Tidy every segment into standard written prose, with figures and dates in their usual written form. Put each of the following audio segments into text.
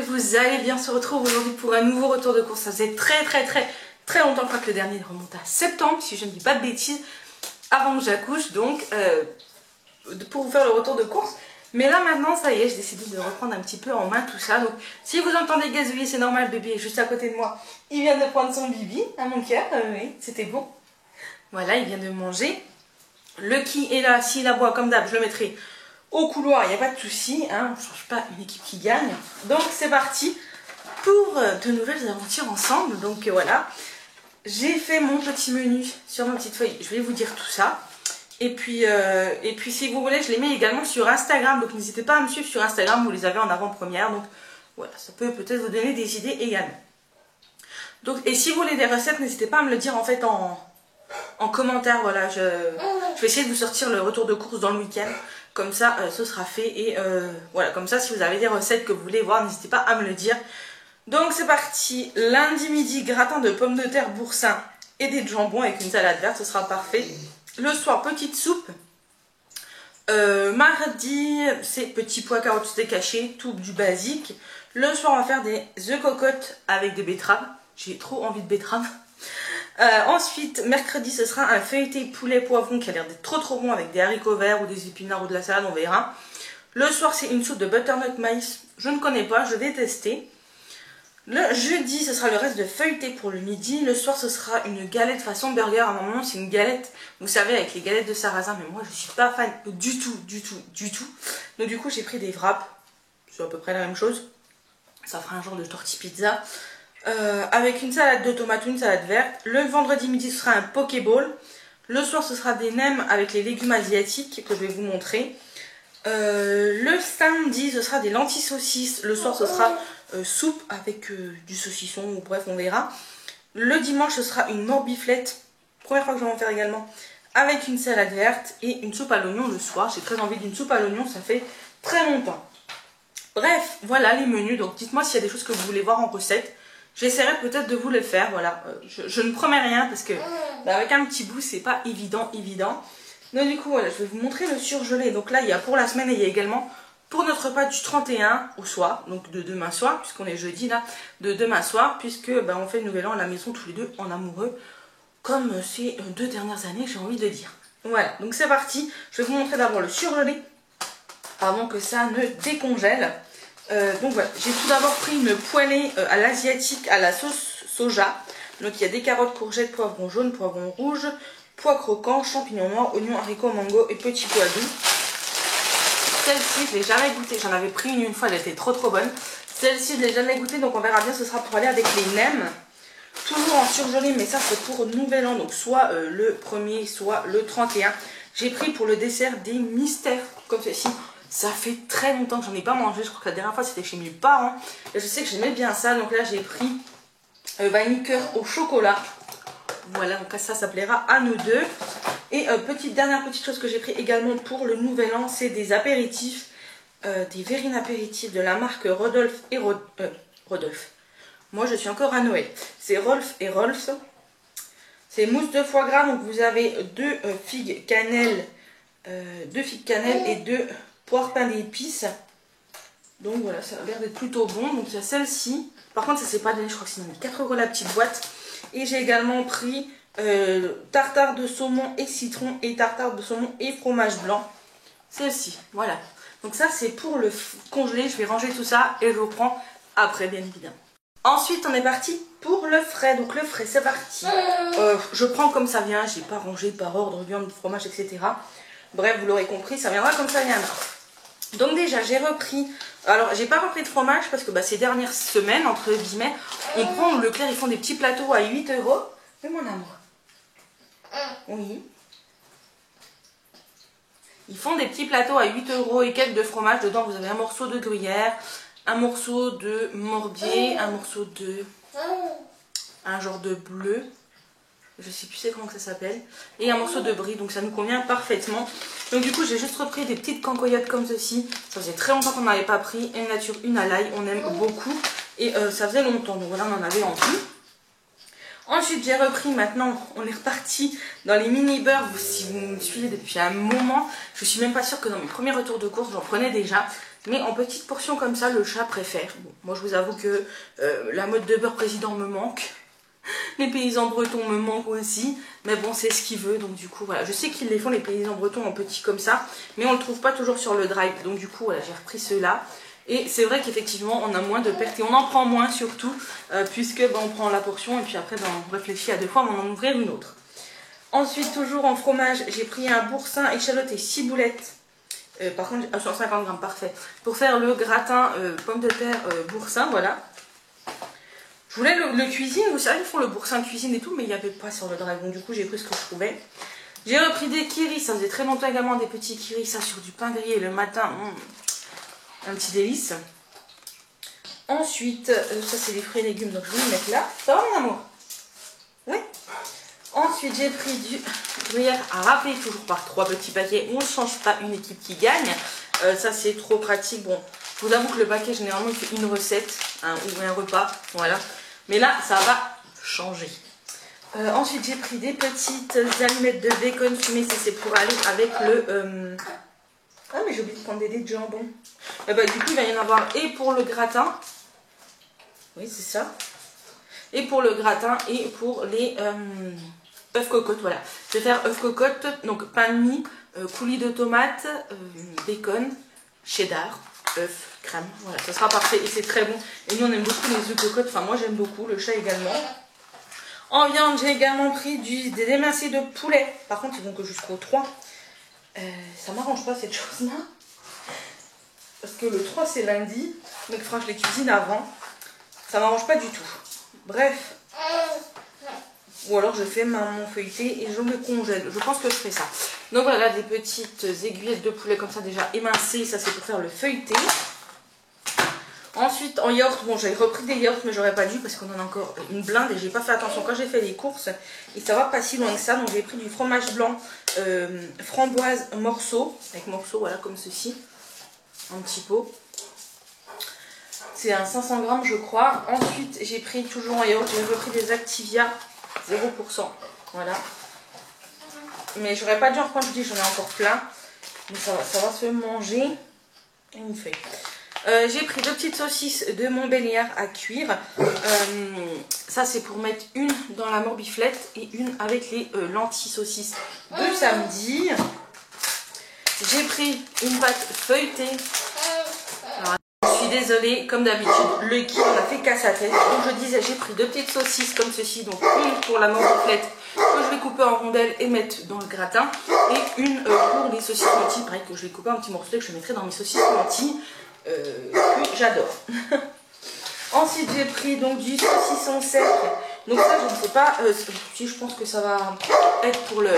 vous allez bien. On se retrouve aujourd'hui pour un nouveau retour de course. Ça faisait très longtemps, je crois que le dernier remonte à septembre, si je ne dis pas de bêtises, avant que j'accouche, donc pour vous faire le retour de course. Mais là maintenant, ça y est, j'ai décidé de reprendre un petit peu en main tout ça. Donc si vous entendez gazouiller, c'est normal, le bébé est juste à côté de moi. Il vient de prendre son bibi à mon cœur, oui, c'était bon. Voilà, il vient de manger. Le qui est là, s'il aboie comme d'hab, je le mettrai au couloir, il n'y a pas de souci, hein, on ne change pas une équipe qui gagne. Donc c'est parti pour de nouvelles aventures ensemble. Donc voilà, j'ai fait mon petit menu sur ma petite feuille, je vais vous dire tout ça. Et puis si vous voulez, je les mets également sur Instagram, donc n'hésitez pas à me suivre sur Instagram, vous les avez en avant-première. Donc voilà, ça peut peut-être vous donner des idées également. Donc, et si vous voulez des recettes, n'hésitez pas à me le dire en fait en commentaire. Voilà, je vais essayer de vous sortir le retour de course dans le week-end. Comme ça, ce sera fait. Et voilà, comme ça, si vous avez des recettes que vous voulez voir, n'hésitez pas à me le dire. Donc c'est parti. Lundi midi, gratin de pommes de terre boursin et des jambons avec une salade verte, ce sera parfait. Le soir, petite soupe. Mardi, c'est petits pois, carottes steak hachées, tout du basique. Le soir, on va faire des œufs cocottes avec des betteraves. J'ai trop envie de betteraves. Ensuite, mercredi, ce sera un feuilleté poulet poivron qui a l'air d'être trop bon avec des haricots verts ou des épinards ou de la salade, on verra. Le soir, c'est une soupe de butternut maïs. Je ne connais pas, je vais tester. Le jeudi, ce sera le reste de feuilleté pour le midi. Le soir, ce sera une galette façon burger. À un moment, c'est une galette, vous savez, avec les galettes de sarrasin. Mais moi, je ne suis pas fan du tout. Donc du coup, j'ai pris des wraps. C'est à peu près la même chose. Ça fera un genre de tortilla pizza. Avec une salade de tomates ou une salade verte. Le vendredi midi, ce sera un pokéball. Le soir, ce sera des nems avec les légumes asiatiques que je vais vous montrer. Le samedi, ce sera des lentilles saucisses. Le soir, ce sera soupe avec du saucisson ou bref, on verra. Le dimanche, ce sera une morbiflette. Première fois que je vais en faire également. Avec une salade verte et une soupe à l'oignon le soir. J'ai très envie d'une soupe à l'oignon, ça fait très longtemps. Bref, voilà les menus. Donc dites-moi s'il y a des choses que vous voulez voir en recette. J'essaierai peut-être de vous les faire, voilà. Je ne promets rien parce que avec un petit bout, c'est pas évident. Donc du coup, voilà, je vais vous montrer le surgelé. Donc là, il y a pour la semaine et il y a également pour notre repas du 31 au soir, donc de demain soir, puisqu'on est jeudi là, de demain soir, puisque on fait le nouvel an à la maison tous les deux en amoureux, comme ces 2 dernières années, j'ai envie de dire. Voilà, donc c'est parti. Je vais vous montrer d'abord le surgelé avant que ça ne décongèle. Donc voilà, j'ai tout d'abord pris une poêlée à l'asiatique à la sauce soja. Donc il y a des carottes, courgettes, poivrons jaunes, poivrons rouges, pois croquants, champignons noirs, oignons, haricots, mango et petits pois doux. Celle-ci, je ne l'ai jamais goûtée. J'en avais pris une fois, elle était trop bonne. Celle-ci, je ne l'ai jamais goûtée, donc on verra bien, ce sera pour aller avec les nems. Toujours en surgelé, mais ça c'est pour nouvel an, donc soit le 1er, soit le 31. J'ai pris pour le dessert des mystères, comme ceci. Ça fait très longtemps que j'en ai pas mangé. Je crois que la dernière fois c'était chez mes parents. Et je sais que j'aimais bien ça. Donc là j'ai pris vanille cœur au chocolat. Voilà, donc ça plaira à nous deux. Et dernière petite chose que j'ai pris également pour le nouvel an, c'est des apéritifs. Des verrines apéritifs de la marque Rodolphe et Rodolphe. Moi je suis encore à Noël. C'est Rolf et Rolf. C'est mousse de foie gras. Donc vous avez 2 figues cannelle. 2 figues cannelle et 2 poire pain d'épices. Donc voilà, ça a l'air d'être plutôt bon. Donc il y a celle-ci. Par contre, ça c'est pas donné, je crois que c'est 4 € la petite boîte. Et j'ai également pris tartare de saumon et citron et tartare de saumon et fromage blanc. Celle-ci, voilà. Donc ça c'est pour le congelé. Je vais ranger tout ça et je vous prends après, bien évidemment. Ensuite, on est parti pour le frais. Donc le frais, c'est parti. Je prends comme ça vient. J'ai pas rangé par ordre, viande, fromage, etc. Bref, vous l'aurez compris, ça viendra comme ça viendra. Donc déjà, j'ai repris... Alors, j'ai pas repris de fromage parce que ces dernières semaines, entre guillemets, on prend au Leclerc, ils font des petits plateaux à 8 €. Mais mon amour. Oui. Ils font des petits plateaux à 8 € et quelques de fromage. Dedans, vous avez un morceau de gruyère, un morceau de morbier, un morceau de... un genre de bleu. Je sais plus c'est comment que ça s'appelle. Et un morceau de brie, donc ça nous convient parfaitement. Donc du coup j'ai juste repris des petites cancoyotes comme ceci. Ça faisait très longtemps qu'on n'avait pas pris. Une nature, une à l'ail, on aime beaucoup. Et ça faisait longtemps, donc voilà, on en avait en plus. Ensuite j'ai repris, maintenant on est reparti dans les mini beurres. Si vous me suivez depuis un moment, je suis même pas sûre que dans mes premiers retours de course j'en prenais déjà. Mais en petites portions comme ça, le chat préfère. Bon, moi je vous avoue que la mode de beurre président me manque. Les paysans bretons me manquent aussi. Mais bon, c'est ce qu'il veut. Donc du coup, voilà. Je sais qu'ils les font les paysans bretons en petits comme ça. Mais on ne le trouve pas toujours sur le drive. Donc du coup, voilà, j'ai repris ceux-là. Et c'est vrai qu'effectivement, on a moins de pertes. Et on en prend moins surtout. Puisque ben, on prend la portion. Et puis après, ben, on réfléchit à deux fois avant d'en ouvrir une autre. Ensuite, toujours en fromage, j'ai pris un boursin, échalote et ciboulettes. Par contre, 150 grammes, parfait. Pour faire le gratin pommes de terre boursin, voilà. Je voulais le cuisine, vous savez, ils font le boursin cuisine et tout, mais il n'y avait pas sur le drive. Donc du coup, j'ai pris ce que je trouvais. J'ai repris des kiris, ça faisait très longtemps également, des petits kiris, ça sur du pain grillé le matin. Un petit délice. Ensuite, ça c'est des fruits et légumes, donc je vais les mettre là. Ça va mon amour? Oui. Ensuite, j'ai pris du gruyère à râper, toujours par 3 petits paquets. On ne change pas une équipe qui gagne. Ça, c'est trop pratique. Bon, je vous avoue que le paquet, généralement, il fait une recette ou un repas. Voilà. Mais là, ça va changer. Ensuite, j'ai pris des petites allumettes de bacon fumé. Ça, c'est pour aller avec le... Ah, mais j'ai oublié de prendre des dés de jambon. Du coup, il va y en avoir et pour le gratin. Oui, c'est ça. Et pour le gratin et pour les... œufs cocottes, voilà. Je vais faire œufs cocottes, donc pain de mie, coulis de tomates, bacon, cheddar, œufs, crème. Voilà, ça sera parfait et c'est très bon. Et nous on aime beaucoup les œufs cocottes, enfin moi j'aime beaucoup, le chat également. En viande, j'ai également pris des émincés de poulet. Par contre, ils vont que jusqu'au 3. Ça m'arrange pas cette chose-là. Parce que le 3 c'est lundi, donc il faudra que je les cuisine avant. Ça m'arrange pas du tout. Bref. Ou alors je fais mon feuilleté et je me congèle. Je pense que je ferai ça. Donc voilà, des petites aiguillettes de poulet comme ça déjà émincées. Ça c'est pour faire le feuilleté. Ensuite en yaourt, bon j'ai repris des yaourts mais j'aurais pas dû parce qu'on en a encore une blinde et j'ai pas fait attention quand j'ai fait les courses. Et ça va pas si loin que ça. Donc j'ai pris du fromage blanc framboise morceau. Avec morceau voilà comme ceci. Un petit pot. C'est un 500 grammes je crois. Ensuite j'ai pris toujours en yaourt, j'ai repris des Activia 0%, voilà. Mais j'aurais pas dû en reprendre, je dis j'en ai encore plein. Mais ça va se manger. Et une feuille. J'ai pris 2 petites saucisses de Montbéliard à cuire. Ça c'est pour mettre une dans la morbiflette et une avec les lentilles saucisses de samedi. J'ai pris une pâte feuilletée. Alors, je suis désolée, comme d'habitude, le kit on a fait qu'à sa tête. Donc je disais, j'ai pris 2 petites saucisses comme ceci, donc une pour la morbiflette que je vais couper en rondelles et mettre dans le gratin, et une pour les saucisses lentilles, pareil que je vais couper en petits morceaux et que je mettrai dans mes saucisses lentilles que j'adore. Ensuite j'ai pris donc du saucisson sec. Donc ça je ne sais pas si je pense que ça va être pour le...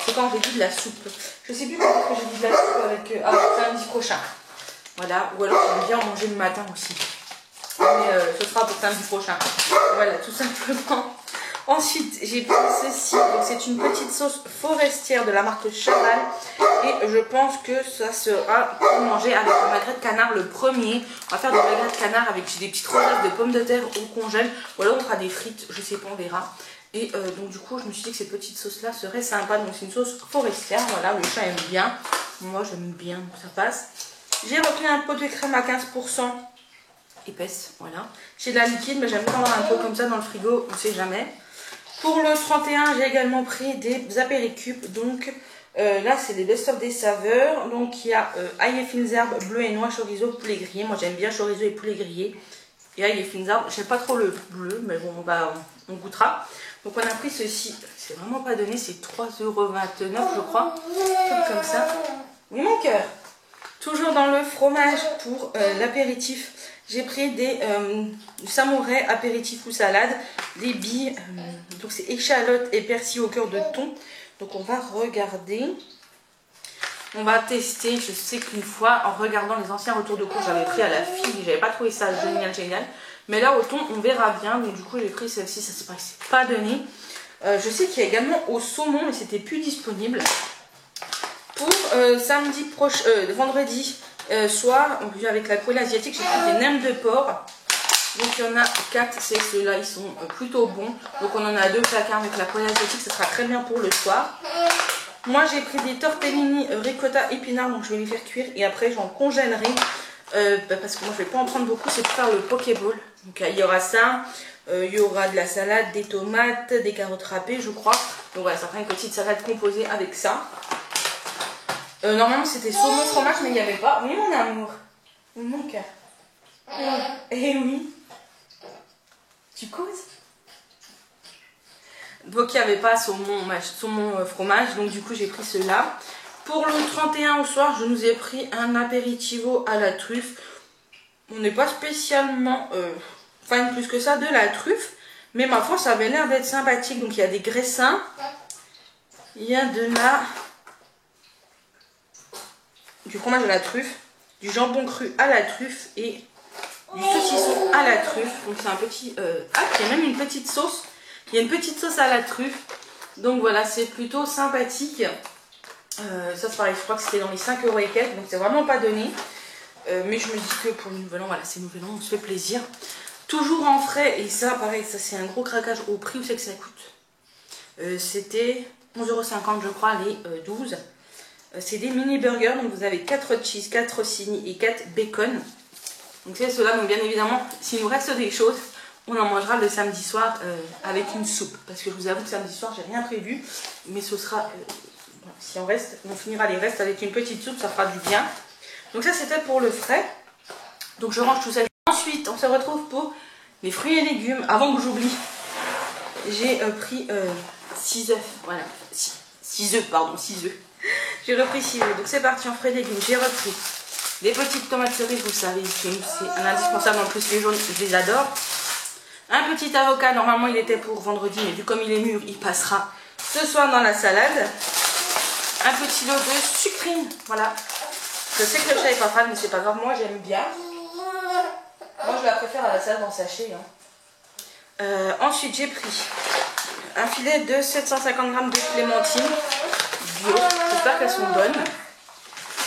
C'est quand j'ai dit de la soupe. Je sais plus pourquoi j'ai dit de la soupe avec samedi prochain. Voilà, ou alors j'aime bien en manger le matin aussi. Mais ce sera pour samedi prochain. Voilà, tout simplement. Ensuite, j'ai pris ceci. Donc c'est une petite sauce forestière de la marque Chaval. Et je pense que ça sera pour manger avec le magret de canard le premier. On va faire des magrets de canard avec des petites roulades de pommes de terre au congèle. Ou alors on fera des frites, je sais pas, on verra. Et donc du coup je me suis dit que cette petite sauce là serait sympa. Donc c'est une sauce forestière, voilà, le chat aime bien. Moi j'aime bien, donc ça passe. J'ai repris un pot de crème à 15% épaisse, voilà. J'ai de la liquide mais j'aime bien avoir un pot comme ça dans le frigo, on sait jamais. Pour le 31 j'ai également pris des apéricubes. Donc là c'est des best-of des saveurs. Donc il y a ail et fines herbes, bleu et noix, chorizo, poulet grillé. Moi j'aime bien chorizo et poulet grillé. Et ail et fines herbes, j'aime pas trop le bleu mais bon on goûtera. Donc on a pris ceci, c'est vraiment pas donné, c'est 3,29 € je crois, tout comme ça. Oui mon cœur. Toujours dans le fromage pour l'apéritif, j'ai pris des samouraï apéritif ou salade, des billes, donc c'est échalote et persil au cœur de thon. Donc on va regarder, on va tester. Je sais qu'une fois en regardant les anciens retours de cours j'avais pris à la fille, j'avais pas trouvé ça génial. Mais là au thon on verra bien, donc du coup j'ai pris celle-ci, ça c'est pas donné. Je sais qu'il y a également au saumon mais c'était plus disponible. Pour samedi prochain, vendredi soir, avec la poêle asiatique, j'ai pris des nems de porc. Donc il y en a 4, c'est ceux-là, ils sont plutôt bons. Donc on en a 2 chacun avec la poêle asiatique, ça sera très bien pour le soir. Moi j'ai pris des tortellini ricotta épinards, donc je vais les faire cuire et après j'en congèlerai. Parce que moi je vais pas en prendre beaucoup, c'est pour faire le pokéball. Donc il y aura ça, il y aura de la salade, des tomates, des carottes râpées je crois. Donc voilà, ça fera une petite salade composée avec ça. Normalement c'était saumon fromage mais il n'y avait pas. Oui mon amour, mon cœur. Eh oui. Tu causes? Donc il n'y avait pas saumon fromage, donc du coup j'ai pris cela. Pour le 31 au soir, je nous ai pris un apéritivo à la truffe. On n'est pas spécialement fan plus que ça de la truffe, mais ma foi ça avait l'air d'être sympathique. Donc il y a des graissins, il y a du fromage à la truffe, du jambon cru à la truffe et du saucisson à la truffe. Donc c'est un petit... il y a même une petite sauce. Il y a une petite sauce à la truffe. Donc voilà, c'est plutôt sympathique. Ça c'est pareil, je crois que c'était dans les 5 € et quelques. Donc c'est vraiment pas donné. Mais je me dis que pour le nouvel an, voilà, c'est nouvel an, on se fait plaisir. Toujours en frais. Et ça, pareil, ça c'est un gros craquage au prix où c'est que ça coûte. C'était 11,50 € je crois, les 12. C'est des mini burgers. Donc vous avez 4 cheese, 4 rossini et 4 bacon. Donc c'est cela, donc bien évidemment, s'il nous reste des choses, on en mangera le samedi soir avec une soupe. Parce que je vous avoue que samedi soir, j'ai rien prévu. Mais ce sera, si on reste, on finira les restes avec une petite soupe, ça fera du bien. Donc ça c'était pour le frais. Donc je range tout ça. Ensuite, on se retrouve pour les fruits et légumes. Avant que j'oublie, j'ai pris 6 œufs. Voilà, 6 œufs, pardon, 6 œufs. J'ai repris 6 œufs. Donc c'est parti en fruits et légumes. J'ai repris des petites tomates cerises, vous savez, c'est un indispensable, en plus les jaunes, je les adore. Un petit avocat, normalement il était pour vendredi, mais vu comme il est mûr, il passera ce soir dans la salade. Un petit lot de sucrine, voilà. Je sais que le chat n'est pas fan, mais c'est pas grave, moi j'aime bien. Moi je la préfère à la salade en sachet. Hein. Ensuite j'ai pris un filet de 750 g de clémentine bio, j'espère qu'elles sont bonnes.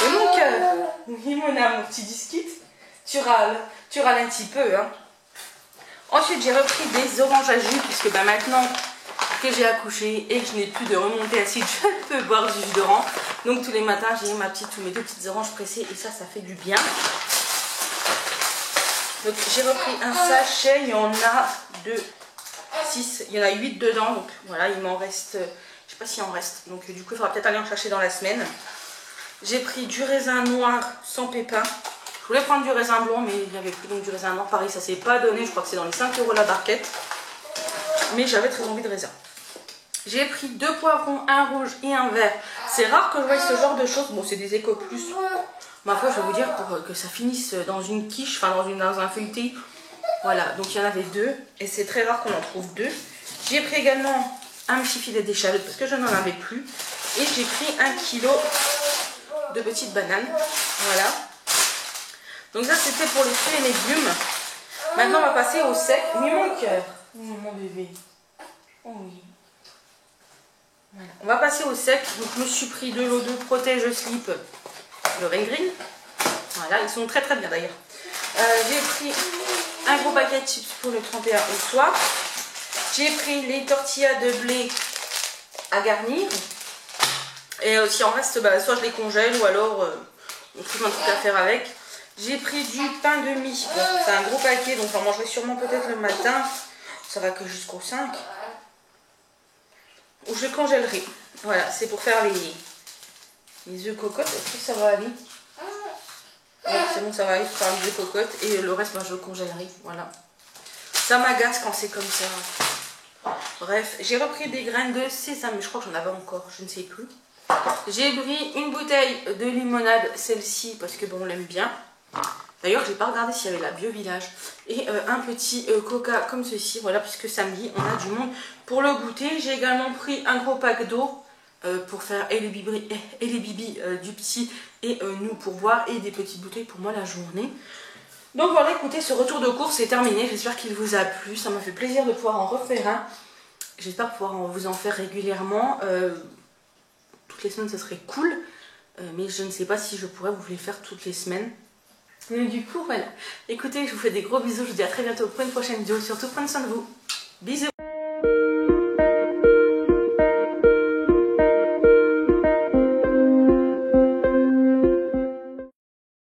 Et mon cœur, oui mon amour, tu discutes, tu râles un petit peu. Hein. Ensuite j'ai repris des oranges à jus, puisque bah, maintenant que j'ai accouché et que je n'ai plus de remontée acide, je peux boire du jus d'orange. Donc tous les matins j'ai mes 2 petites oranges pressées et ça fait du bien. Donc j'ai repris un sachet, il y en a 6, il y en a 8 dedans. Donc voilà, il m'en reste, je sais pas s'il en reste. Donc du coup il faudra peut-être aller en chercher dans la semaine. J'ai pris du raisin noir sans pépins. Je voulais prendre du raisin blanc, mais il n'y avait plus, donc du raisin noir. Pareil, ça s'est pas donné. Je crois que c'est dans les 5 € la barquette. Mais j'avais très envie de raisin. J'ai pris 2 poivrons, un rouge et un vert. C'est rare que je voie ce genre de choses. Bon, c'est des Eco Plus. Ma foi, je vais vous dire, pour que ça finisse dans une quiche, enfin dans un feuilleté. Voilà, donc il y en avait 2. Et c'est très rare qu'on en trouve 2. J'ai pris également un petit filet d'échalote parce que je n'en avais plus. Et j'ai pris 1 kg de petites bananes. Voilà. Donc ça c'était pour les fruits et légumes. Maintenant on va passer au sec. Oui mon cœur. Oui mon bébé. Oh oui. Voilà. On va passer au sec. Donc je me suis pris de l'eau de protège slip le Rain Green. Voilà, ils sont très très bien d'ailleurs. J'ai pris un gros paquet de chips pour le 31 au soir. J'ai pris les tortillas de blé à garnir. Et si en reste, bah, soit je les congèle ou alors on trouve un truc à faire avec. J'ai pris du pain de mie. Bon, c'est un gros paquet, donc j'en mangerai sûrement peut-être le matin. Ça va que jusqu'au 5. Ou je congèlerai. Voilà, c'est pour faire les œufs cocottes. Est-ce que ça va aller? Ouais, c'est bon, ça va aller pour faire les œufs cocottes. Et le reste, bah, je congèlerai. Voilà. Ça m'agace quand c'est comme ça. Bref, j'ai repris des graines de sésame. Je crois que j'en avais encore, je ne sais plus. J'ai pris une bouteille de limonade, celle-ci, parce que bon, on l'aime bien. D'ailleurs, j'ai pas regardé s'il y avait la Bio Village. Et un petit coca comme ceci, voilà, puisque samedi, on a du monde pour le goûter. J'ai également pris un gros pack d'eau pour faire et les bibis du petit et nous pour boire. Et des petites bouteilles pour moi la journée. Donc voilà, écoutez, ce retour de course est terminé. J'espère qu'il vous a plu. Ça m'a fait plaisir de pouvoir en refaire un. J'espère pouvoir vous en faire régulièrement. Toutes les semaines, ça serait cool. Mais je ne sais pas si je pourrais vous les faire toutes les semaines. Mais du coup, voilà. Écoutez, je vous fais des gros bisous. Je vous dis à très bientôt pour une prochaine vidéo. Surtout, prenez soin de vous. Bisous.